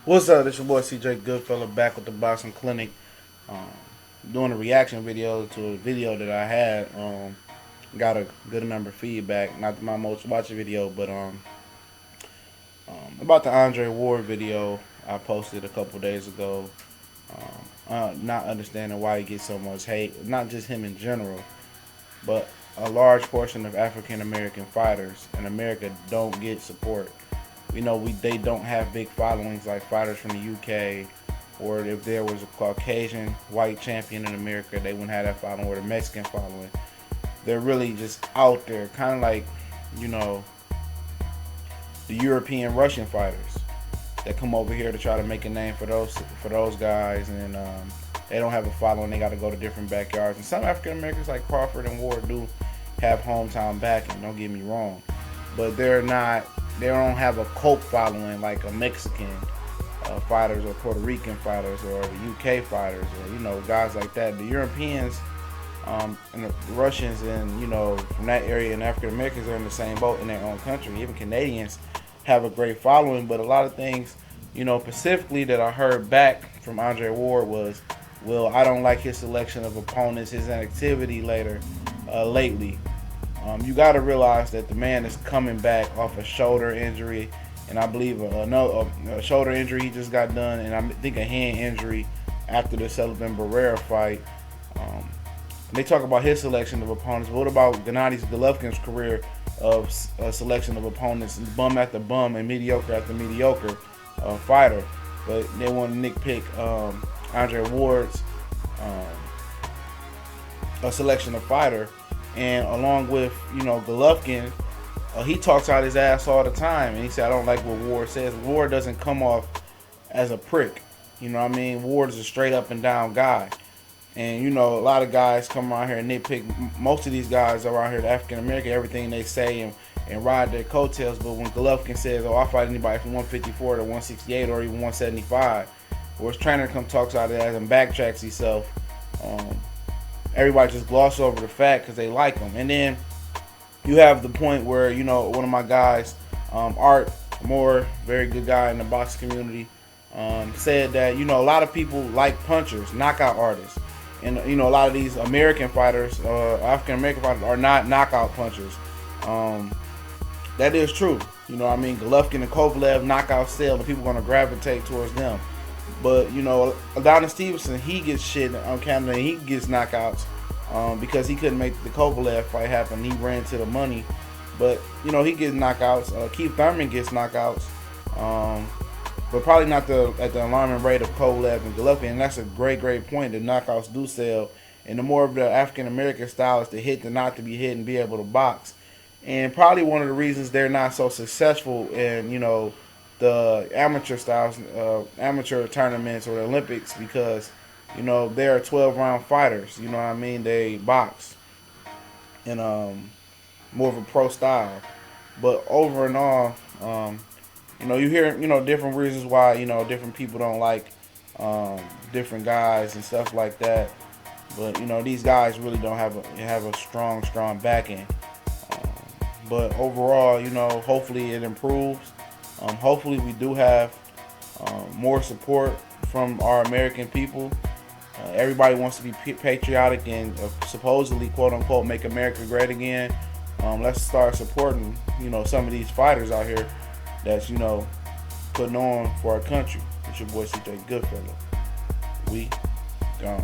What's up? This your boy CJ Goodfella back with the Boxing Clinic. Um, Doing a reaction video to a video that I had. Got a good amount of feedback. Not my most watched video, but about the Andre Ward video I posted a couple days ago. Not understanding why he gets so much hate. Not just him in general, but a large portion of African American fighters in America don't get support. They don't have big followings like fighters from the UK, or if there was a Caucasian white champion in America, they wouldn't have that following, or the Mexican following. They're really just out there, kind of like, you know, the European Russian fighters that come over here to try to make a name for those guys, and they don't have a following. They got to go to different backyards. And some African Americans like Crawford and Ward do have hometown backing. Don't get me wrong, but they're not. They don't have a cult following like a Mexican fighters or Puerto Rican fighters or the UK fighters, or guys like that. The Europeans and the Russians and from that area, and African Americans are in the same boat in their own country. Even Canadians have a great following, but a lot of things, specifically that I heard back from Andre Ward was, well, I don't like his selection of opponents, his inactivity lately. You got to realize that the man is coming back off a shoulder injury, and I believe a shoulder injury he just got done, and I think a hand injury after the Sullivan Barrera fight. They talk about his selection of opponents, but what about Gennady Golovkin's career of selection of opponents, bum after bum and mediocre after mediocre fighter? But they want to nitpick Andre Ward's a selection of fighter. And along with, Golovkin, he talks out his ass all the time. And he said, I don't like what Ward says. Ward doesn't come off as a prick. You know what I mean? Ward is a straight up and down guy. And, a lot of guys come around here and nitpick. Most of these guys around here, the African American, everything they say and ride their coattails. But when Golovkin says, oh, I'll fight anybody from 154 to 168 or even 175, or his trainer talks out his ass and backtracks himself, everybody just gloss over the fact because they like him. And then you have the point where, one of my guys, Art Moore, very good guy in the boxing community, said that, a lot of people like punchers, knockout artists. And, a lot of these American fighters, African-American fighters, are not knockout punchers. That is true. Golovkin and Kovalev knockout sell, and people are going to gravitate towards them. But, Adonis Stevenson, he gets shit on Canada, and he gets knockouts because he couldn't make the Kovalev fight happen. He ran to the money. But, he gets knockouts. Keith Thurman gets knockouts. But probably not at the alarming rate of Kovalev and Golovkin. And that's a great, great point. The knockouts do sell. And the more of the African-American style is to hit, to not to be hit, and be able to box. And probably one of the reasons they're not so successful in, the amateur styles, amateur tournaments or the Olympics, because, they're 12-round fighters. You know what I mean? They box in more of a pro style. But over and all, you hear, different reasons why, different people don't like different guys and stuff like that. But, these guys really don't have a strong backing. But overall, hopefully it improves. Hopefully we do have more support from our American people. Everybody wants to be patriotic and supposedly, quote unquote, make America great again. Let's start supporting, some of these fighters out here that's, putting on for our country. It's your boy CJ Goodfella. We gone.